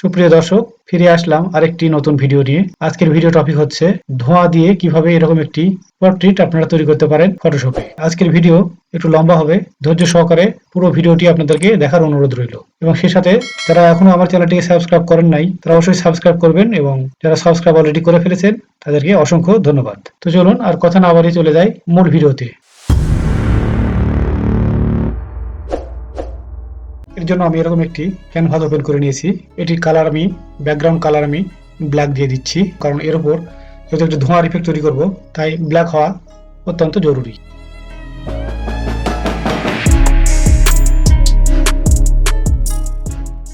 সুপ্রিয় দর্শক, ফিরে আসলাম আরেকটি নতুন ভিডিও নিয়ে। আজকের ভিডিও টপিক হচ্ছে ধোঁয়া দিয়ে কিভাবে এরকম একটি পোর্ট্রেট আপনারা তৈরি করতে পারেন ফটোশপে। আজকের ভিডিও একটু লম্বা হবে, ধৈর্য সহকারে পুরো ভিডিওটি আপনাদেরকে দেখার অনুরোধ রইল। এবং সেই সাথে যারা এখনো আমার চ্যানেলটিকে সাবস্ক্রাইব করেন নাই তারা অবশ্যই সাবস্ক্রাইব করবেন, এবং যারা সাবস্ক্রাইব অলরেডি করে ফেলেছেন তাদেরকে অসংখ্য ধন্যবাদ। তো চলুন আর কথা না বাড়িয়ে চলে যাই মূল ভিডিওতে। এর জন্য আমি এরকম একটি ক্যানভাস ওপেন করে নিয়েছি। এটির কালার আমি ব্যাকগ্রাউন্ড কালার আমি ব্ল্যাক দিয়ে দিচ্ছি, কারণ এর উপর যেহেতু একটু ধোঁয়ার ইফেক্ট তৈরি করব, তাই ব্ল্যাক হওয়া অত্যন্ত জরুরি।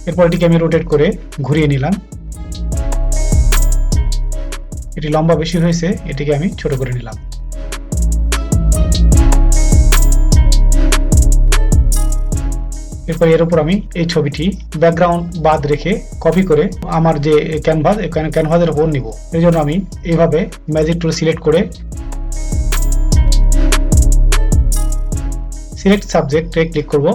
এরপর এটিকে আমি রোটেট করে ঘুরিয়ে নিলাম। এটি লম্বা বেশি হয়েছে, এটিকে আমি ছোট করে নিলাম। এরপর এর উপর আমি এই ছবিটি ব্যাকগ্রাউন্ড বাদ রেখে কপি করে আমার যে ক্যানভাস, ক্যানভাসের উপর নিব। এই জন্য আমি এইভাবে ম্যাজিক টুল সিলেক্ট করে সিলেক্ট সাবজেক্টে ক্লিক করব,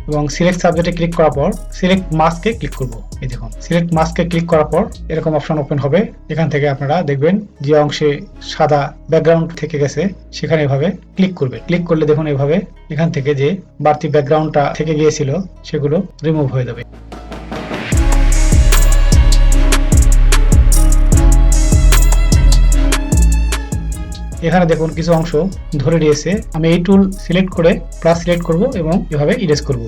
এবং সিলেক্ট সাবজেক্টে ক্লিক করার পর সিলেক্ট মাস্কে ক্লিক করব। এই দেখুন, সিলেক্ট মাস্কে ক্লিক করার পর এরকম অপশন ওপেন হবে। এখান থেকে আপনারা দেখবেন যে অংশে সাদা ব্যাকগ্রাউন্ড থেকে গেছে সেখানে এভাবে ক্লিক করবে। ক্লিক করলে দেখুন এভাবে এখান থেকে যে বাড়তি ব্যাকগ্রাউন্ডটা থেকে গিয়েছিল সেগুলো রিমুভ হয়ে যাবে। এখানে দেখুন কিছু অংশ ধরে নিয়েছে। আমি এই টুল সিলেক্ট করে প্লাস সিলেক্ট করব এবং এভাবে ইরেজ করব।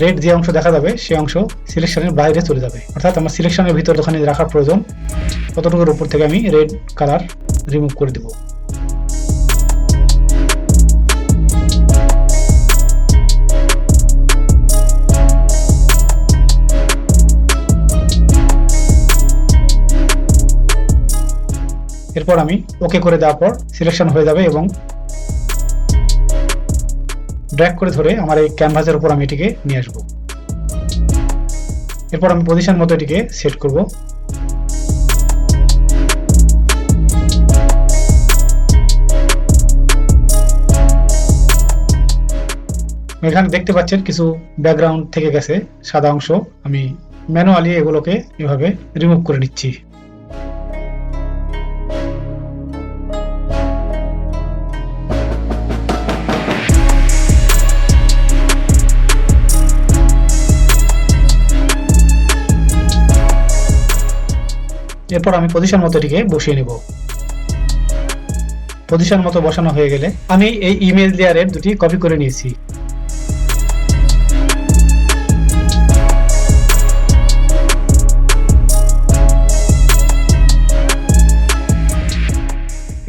রেড যে অংশ দেখা যাবে সেই অংশ সিলেকশনের বাইরে চলে যাবে, অর্থাৎ আমার সিলেকশনের ভিতর ওখানে রাখার প্রয়োজন ততটুকুর উপর থেকে আমি রেড কালার রিমুভ করে দেব। এরপর আমি ওকে করে দেওয়ার পর সিলেকশন হয়ে যাবে, এবং ড্র্যাগ করে ধরে আমার এই ক্যানভাসের উপর আমি এটিকে নিয়ে আসবো। এরপর আমি পজিশন মতো এটিকে সেট করব। এখানে দেখতে পাচ্ছেন কিছু ব্যাকগ্রাউন্ড থেকে গেছে সাদা অংশ, আমি ম্যানুয়ালি এগুলোকে এভাবে রিমুভ করে নিচ্ছি। এরপর আমি পজিশন মতো এটিকে বসিয়ে নেব। পজিশন মতো বসানো হয়ে গেলে আমি এই ইমেজ লেয়ারের দুটি কপি করে নিয়েছি।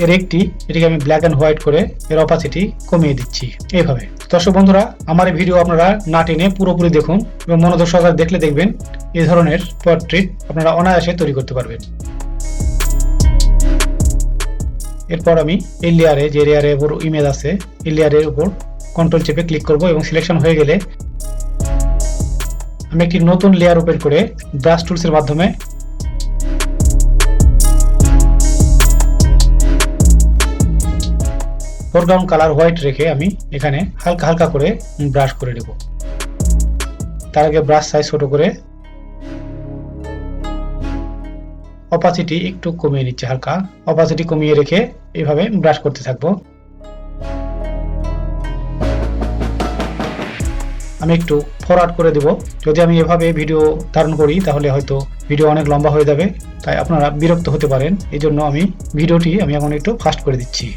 এর এটিকে আমি ব্ল্যাক এন্ড হোয়াইট করে এর অপাসিটি কমিয়ে দিচ্ছি এইভাবে। দর্শক বন্ধুরা, আমার এই ভিডিও আপনারা না টেনে পুরোপুরি দেখুন, এবং মনোযোগ সহকারে দেখলে দেখবেন এই ধরনের পোর্ট্রেট আপনারা অনায়াসে তৈরি করতে পারবেন। এরপর আমি এই লেয়ারে, যে লেয়ারের উপর ইমেজ আছে, এই লেয়ারের উপর কন্ট্রোল চেপে ক্লিক করব, এবং সিলেকশন হয়ে গেলে আমি একটি নতুন লেয়ার ওপেন করে ব্রাশ টুলসের মাধ্যমে ফোরগ্রাউন্ড কালার হোয়াইট রেখে আমি এখানে হালকা হালকা করে ব্রাশ করে নেব। তার আগে ব্রাশ সাইজ ছোট করে অপাসিটি একটু কমিয়ে নিচ্ছে, হালকা অপাসিটি কমিয়ে রেখে এইভাবে ব্রাশ করতে থাকবো। আমি একটু ফরওয়ার্ড করে দেব। যদি আমি এভাবে ভিডিও ধারণ করি তাহলে হয়তো ভিডিও অনেক লম্বা হয়ে যাবে, তাই আপনারা বিরক্ত হতে পারেন। এই জন্য আমি ভিডিওটি এখন একটু ফাস্ট করে দিচ্ছি।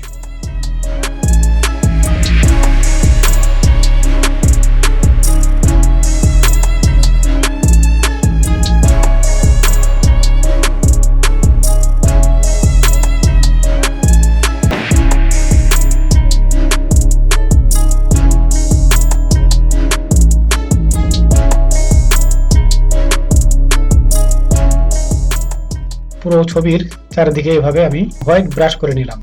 পুরো ছবির চারিদিকে এভাবে আমি হোয়াইট ব্রাশ করে নিলাম।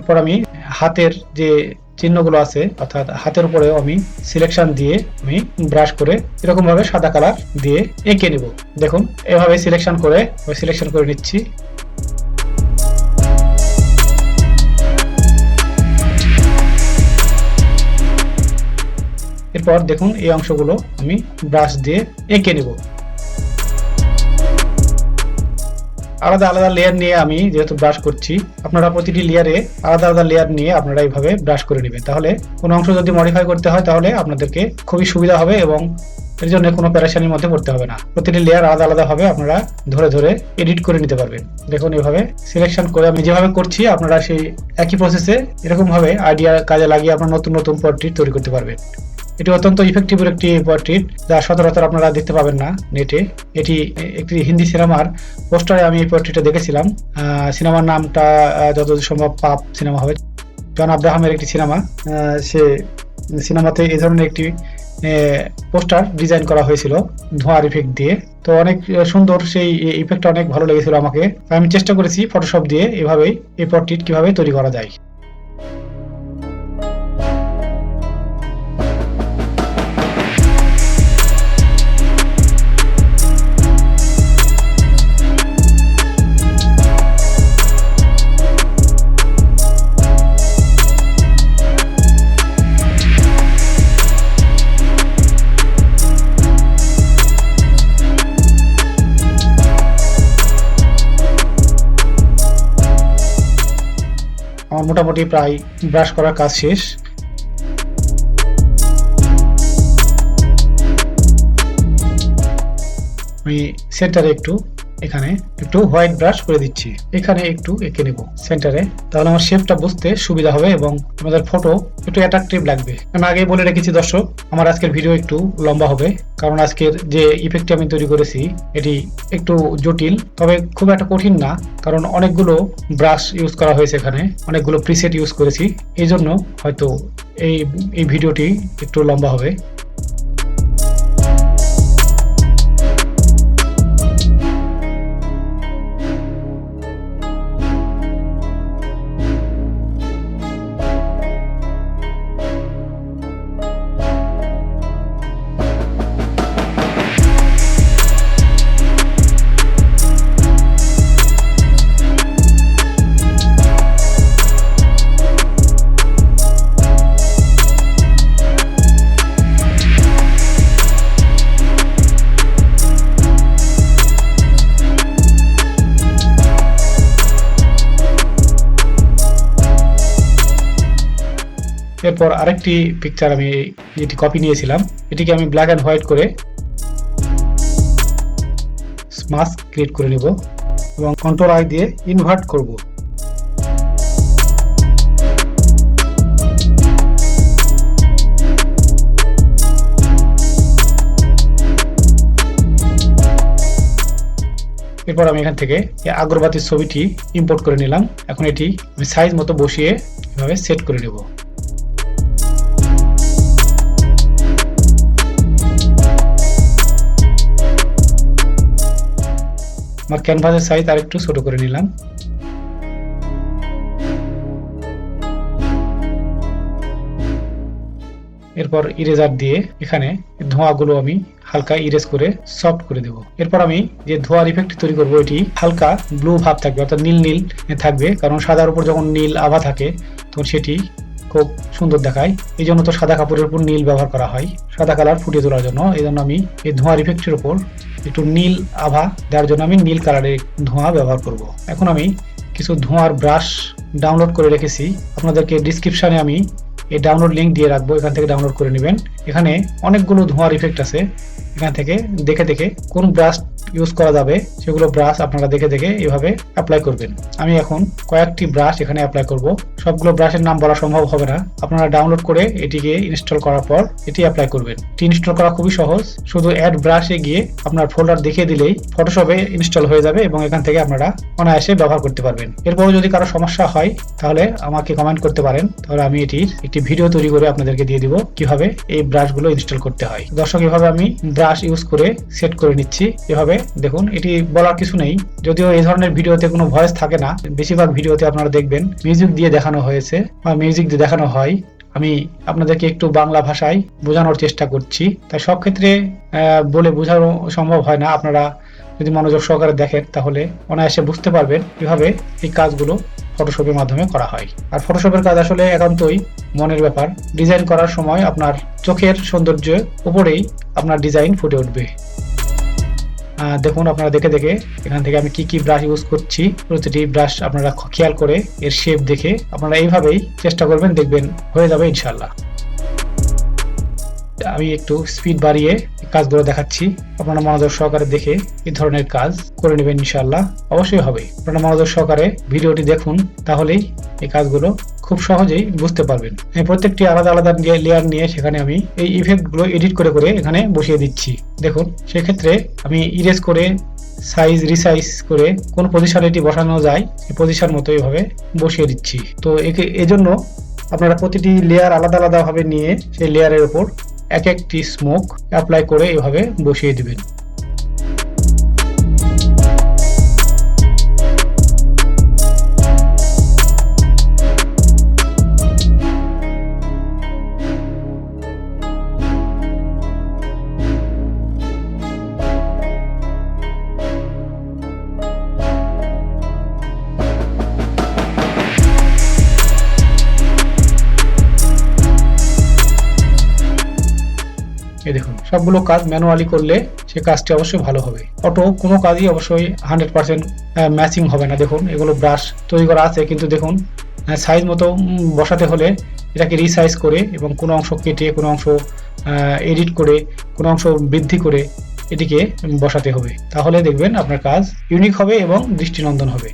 এরপর আমি হাতের যে চিহ্নগুলো আছে অর্থাৎ হাতের উপরেও আমি সিলেকশন দিয়ে আমি ব্রাশ করে এরকম ভাবে সাদা কালার দিয়ে এঁকে নিব। দেখুন এভাবে সিলেকশন করে নিচ্ছি। এরপর দেখুন এই অংশগুলো আমি ব্রাশ দিয়ে এঁকে নেব। আলাদা আলাদা লেয়ার নিয়ে আমি যেহেতু ব্রাশ করছি, আপনারা প্রতিটি লেয়ারে আলাদা আলাদা লেয়ার নিয়ে আপনারা এইভাবে ব্রাশ করে নেবেন। তাহলে কোনো অংশ যদি মডিফাই করতে হয় তাহলে আপনাদেরকে খুবই সুবিধা হবে এবং এর জন্য কোনো প্যারেশানির মধ্যে পড়তে হবে না। প্রতিটি লেয়ার আলাদা আলাদা হবে, আপনারা ধরে ধরে এডিট করে নিতে পারবেন। দেখুন এভাবে সিলেকশন করে আমি যেভাবে করছি আপনারা সেই একই প্রসেসে এরকম ভাবে আইডিয়া কাজে লাগিয়ে আপনারা নতুন নতুন পোর্ট্রেট তৈরি করতে পারবেন। এটি অত্যন্ত ইফেক্টিভ একটি পোর্ট্রেট যা সচরাচর আপনারা দেখতে পাবেন না নেটে। এটি একটি হিন্দি সিনেমার পোস্টারে আমি এই পোর্ট্রেটটা দেখেছিলাম। সিনেমার নামটা যতদূর সম্ভব পাপ সিনেমা হবে। জন আব্রাহামের একটি সিনেমা, সে সিনেমাতে এই ধরনের একটি পোস্টার ডিজাইন করা হয়েছিল ধোঁয়ার ইফেক্ট দিয়ে। তো অনেক সুন্দর সেই ইফেক্টটা অনেক ভালো লেগেছিল আমাকে। আমি চেষ্টা করেছি ফটোশপ দিয়ে এভাবেই এই পোর্ট্রেট কিভাবে তৈরি করা যায়। আমার মোটামুটি প্রায় ব্রাশ করার কাজ শেষ। আমি সেন্টারে এখানে একটু হোয়াইট ব্রাশ করে দিচ্ছি, এখানে একটু এঁকে নেব সেন্টারে, তাহলে আমার শেপটা বুঝতে সুবিধা হবে এবং আমাদের ফটো একটু অ্যাট্রাকটিভ লাগবে। আমি আগে বলে রেখেছি দর্শক, আমার আজকের ভিডিও একটু লম্বা হবে, কারণ আজকের যে ইফেক্টটি আমি তৈরি করেছি এটি একটু জটিল, তবে খুব একটা কঠিন না, কারণ অনেকগুলো ব্রাশ ইউজ করা হয়েছে, এখানে অনেকগুলো প্রিসেট ইউজ করেছি, এই জন্য হয়তো এই ভিডিওটি একটু লম্বা হবে। এরপর আরেকটি পিকচার আমি যেটি কপি নিয়েছিলাম এটিকে আমি ব্ল্যাক অ্যান্ড হোয়াইট করে মাস্ক ক্রিয়েট করে নেব এবং কন্ট্রোল আই দিয়ে ইনভার্ট করব। এরপর আমি এখান থেকে আগরবাতির ছবিটি ইম্পোর্ট করে নিলাম। এখন এটি আমি সাইজ মতো বসিয়ে এভাবে সেট করে নেব। আমার ক্যানভাসের সাইজ আর একটু ছোট করে নিলাম। এরপর ইরেজার দিয়ে এখানে ধোঁয়াগুলো আমি হালকা ইরেজ করে সফট করে দেব। এরপর আমি যে ধোঁয়ার ইফেক্ট তৈরি করব এটি হালকা ব্লু ভাব থাকবে, অর্থাৎ নীল নীল থাকবে, কারণ সাদার উপর যখন নীল আভা থাকে তখন সেটি খুব সুন্দর দেখায়। এই জন্য তো সাদা কাপড়ের উপর নীল ব্যবহার করা হয় সাদা কালার ফুটিয়ে তোলার জন্য। এই জন্য আমি এই ধোঁয়ার ইফেক্টের উপর একটু নীল আভা দেওয়ার জন্য আমি নীল কালারের ধোঁয়া ব্যবহার করব। এখন আমি কিছু ধোঁয়ার ব্রাশ ডাউনলোড করে রেখেছি, আপনাদেরকে ডিসক্রিপশনে আমি এই ডাউনলোড লিঙ্ক দিয়ে রাখবো, এখান থেকে ডাউনলোড করে নেবেন। এখানে অনেকগুলো ধোঁয়ার ইফেক্ট আছে, এখান থেকে দেখে দেখে কোন ব্রাশ ইউজ করা যাবে সেগুলো ব্রাশ আপনারা দেখে দেখে এভাবে অ্যাপ্লাই করবেন। আমি এখন কয়েকটি ব্রাশ এখানে অ্যাপ্লাই করব, সবগুলো ব্রাশের নাম বলা সম্ভব হবে না। আপনারা ডাউনলোড করে এটিকে ইনস্টল করার পর এটি অ্যাপ্লাই করবেন। এটি ইনস্টল করা খুবই সহজ, শুধু অ্যাড ব্রাশে গিয়ে আপনার ফোল্ডার দেখিয়ে দিলেই ফটোশপে ইনস্টল হয়ে যাবে এবং এখান থেকে আপনারা অনায়াসে ব্যবহার করতে পারবেন। এরপরও যদি কারো সমস্যা হয় তাহলে আমাকে কমেন্ট করতে পারেন, তাহলে আমি এটির একটি ভিডিও তৈরি করে আপনাদেরকে দিয়ে দিব কিভাবে এই ব্রাশগুলো ইনস্টল করতে হয়। দর্শক, এভাবে আমি ব্রাশ ইউজ করে সেট করে নিচ্ছি। এভাবে দেখুন, এটি বলার কিছু নেই, যদিও এই ধরনের ভিডিওতে কোনো ভয়েস থাকে না। বেশিরভাগ ভিডিওতে আপনারা দেখবেন মিউজিক দিয়ে দেখানো হয়েছে বা মিউজিক দিয়ে দেখানো হয়। আমি আপনাদেরকে একটু বাংলা ভাষায় বোঝানোর চেষ্টা করছি, তাই সব ক্ষেত্রে বলে বোঝানো সম্ভব হয় না। আপনারা যদি মনোযোগ সহকারে দেখেন তাহলে অনায়াসে বুঝতে পারবেন কিভাবে এই কাজগুলো ফটোশপের মাধ্যমে করা হয়। আর ফটোশপের কাজ আসলে একান্তই মনের ব্যাপার। ডিজাইন করার সময় আপনার চোখের সৌন্দর্যের উপরেই আপনার ডিজাইন ফুটে উঠবে। দেখুন, আপনারা দেখে দেখে এখান থেকে আমি কি কি ব্রাশ ইউজ করছি, প্রতিটি ব্রাশ আপনারা খেয়াল করে এর শেপ দেখে আপনারা এইভাবেই চেষ্টা করবেন, দেখবেন হয়ে যাবে ইনশাল্লাহ। আমি একটু স্পিড বাড়িয়ে কাজগুলো দেখাচ্ছি, আপনারা মনোযোগ সহকারে দেখে এই ধরনের কাজ করে নেবেন ইনশাল্লাহ, অবশ্যই হবে। আপনারা মনোযোগ সহকারে ভিডিওটি দেখুন, তাহলেই এই কাজগুলো খুব সহজেই বুঝতে পারবেন। প্রত্যেকটি আলাদা আলাদা লেয়ার নিয়ে সেখানে আমি এই ইফেক্টগুলো এডিট করে করে এখানে বসিয়ে দিচ্ছি। দেখুন, সেক্ষেত্রে আমি ইরেজ করে সাইজ রিসাইজ করে কোন পজিশনে এটি বসানো যায় এই পজিশন মতো এইভাবে বসিয়ে দিচ্ছি। তো এজন্য আপনারা প্রতিটি লেয়ার আলাদা আলাদা ভাবে নিয়ে সেই লেয়ারের উপর এক একটি স্মোক অ্যাপ্লাই করে এভাবে বসিয়ে দিবেন। এই দেখুন, সবগুলো কাজ ম্যানুয়ালি করলে সে কাজটি অবশ্যই ভালো হবে। অটো কোনো কাজই অবশ্যই 100% ম্যাচিং হবে না। দেখুন, এগুলো ব্রাশ তৈরি করা আছে, কিন্তু দেখুন সাইজ মতো বসাতে হলে এটাকে রিসাইজ করে এবং কোনো অংশ কেটে, কোনো অংশ এডিট করে, কোনো অংশ বৃদ্ধি করে এটিকে বসাতে হবে। তাহলে দেখবেন আপনার কাজ ইউনিক হবে এবং দৃষ্টিনন্দন হবে।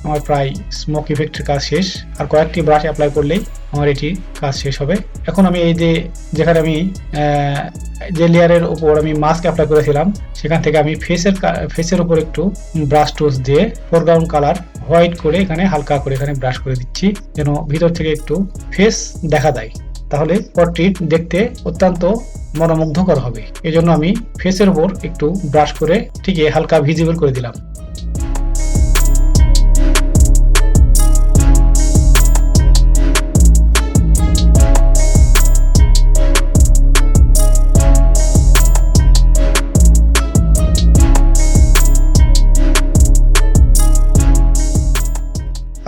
আমার প্রায় স্মোক ইফেক্টের কাজ শেষ, আর কয়েকটি ব্রাশ অ্যাপ্লাই করলেই আমার এটি কাজ শেষ হবে। এখন আমি এই যেখানে আমি যে লেয়ারের উপর আমি মাস্ক অ্যাপ্লাই করেছিলাম সেখান থেকে আমি ফেসের উপর একটু ব্রাশ টুলস দিয়ে ফোরগ্রাউন্ড কালার হোয়াইট করে এখানে হালকা করে এখানে ব্রাশ করে দিচ্ছি, যেন ভিতর থেকে একটু ফেস দেখা যায়। তাহলে পোর্ট্রেট দেখতে অত্যন্ত মনোমুগ্ধকর হবে। এজন্য আমি ফেসের উপর একটু ব্রাশ করে ঠিক হালকা ভিজিবল করে দিলাম।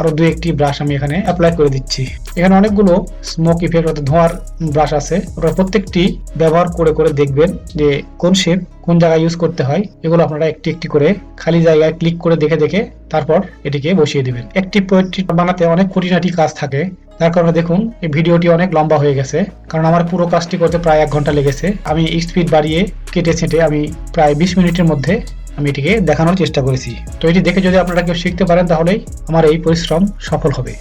আরো দুই একটি ব্রাশ আমি এখানে অ্যাপ্লাই করে দিচ্ছি। এখানে অনেকগুলো স্মোক ইফেক্ট অর্থাৎ ধোঁয়ার ব্রাশ আছে, ওরা প্রত্যেকটি ব্যবহার করে করে দেখবেন যে কোন শেপ কোন জায়গায় ইউজ করতে হয়। এগুলো আপনারা একটি একটি করে খালি জায়গায় ক্লিক করে দেখে দেখে তারপর এটিকে বসিয়ে দিবেন। একটি পোর্ট্রেট বানাতে অনেক খুঁটিনাটি কাজ থাকে, তার কারণে দেখুন এই ভিডিওটি অনেক লম্বা হয়ে গেছে, কারণ আমার পুরো কাজটি করতে প্রায় 1 ঘন্টা লেগেছে। আমি স্পিড বাড়িয়ে কেটে ছেঁটে আমি প্রায় 20 মিনিটের মধ্যে আমি এটিকে দেখানোর চেষ্টা করেছি। তো এটি দেখে যদি আপনারা কেউ শিখতে পারেন তাহলেই আমার এই পরিশ্রম সফল হবে।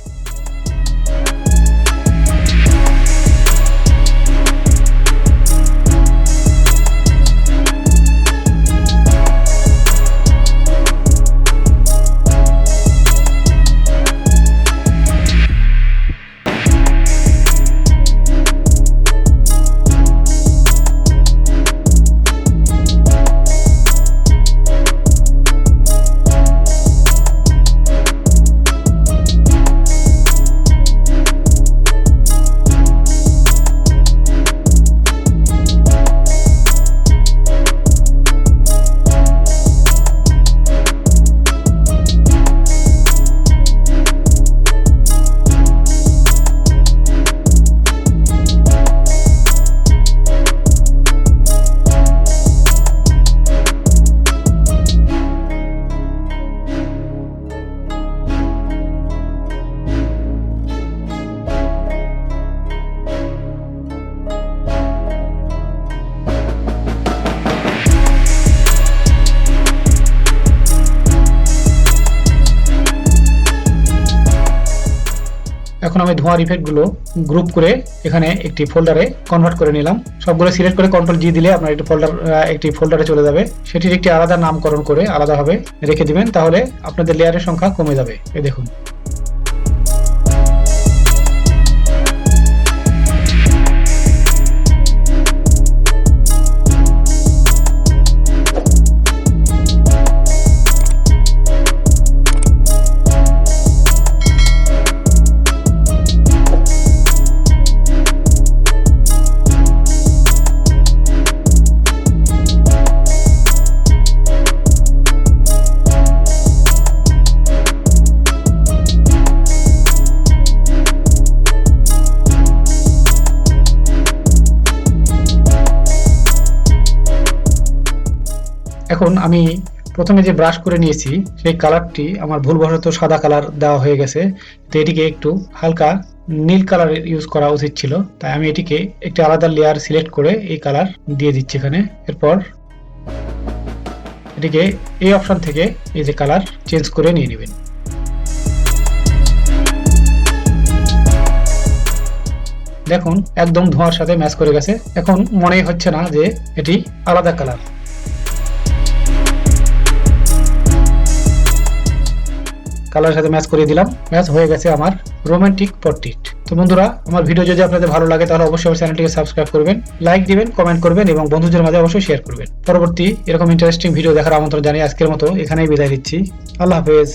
এখন আমি ধোঁয়ার ইফেক্টগুলো গ্রুপ করে এখানে একটি ফোল্ডারে কনভার্ট করে নিলাম। সবগুলো সিলেক্ট করে কন্ট্রোল জি দিলে আপনার একটি ফোল্ডারে চলে যাবে। সেটির একটি আলাদা নামকরণ করে আলাদাভাবে রেখে দিবেন, তাহলে আপনাদের লেয়ারের সংখ্যা কমে যাবে। এই দেখুন, এখন আমি প্রথমে যে ব্রাশ করে নিয়েছি সেই কালারটি আমার ভুলবশত সাদা কালার দেওয়া হয়ে গেছে, তো এটিকে একটু হালকা নীল কালার ইউজ করা উচিত ছিল। তাই আমি এটিকে একটি আলাদা লেয়ার সিলেক্ট করে এই কালার দিয়ে দিচ্ছি এখানে। এরপর এটিকে এই অপশন থেকে এই যে কালার চেঞ্জ করে নিয়ে নেবেন। দেখুন একদম ধোঁয়ার সাথে ম্যাচ করে গেছে, এখন মনেই হচ্ছে না যে এটি আলাদা কালার। কালারের সাথে ম্যাচ করে দিলাম, ম্যাচ হয়ে গেছে আমার রোমান্টিক পোর্ট্রেট। তো বন্ধুরা, আমার ভিডিও যদি আপনাদের ভালো লাগে তাহলে অবশ্যই আমার চ্যানেলটিকে সাবস্ক্রাইব করবেন, লাইক দিবেন, কমেন্ট করবেন এবং বন্ধুদের মাঝে অবশ্যই শেয়ার করবেন। পরবর্তী এরকম ইন্টারেস্টিং ভিডিও দেখার আমন্ত্রণ জানিয়ে আজকের মতো এখানেই বিদায় দিচ্ছি। আল্লাহ হাফেজ।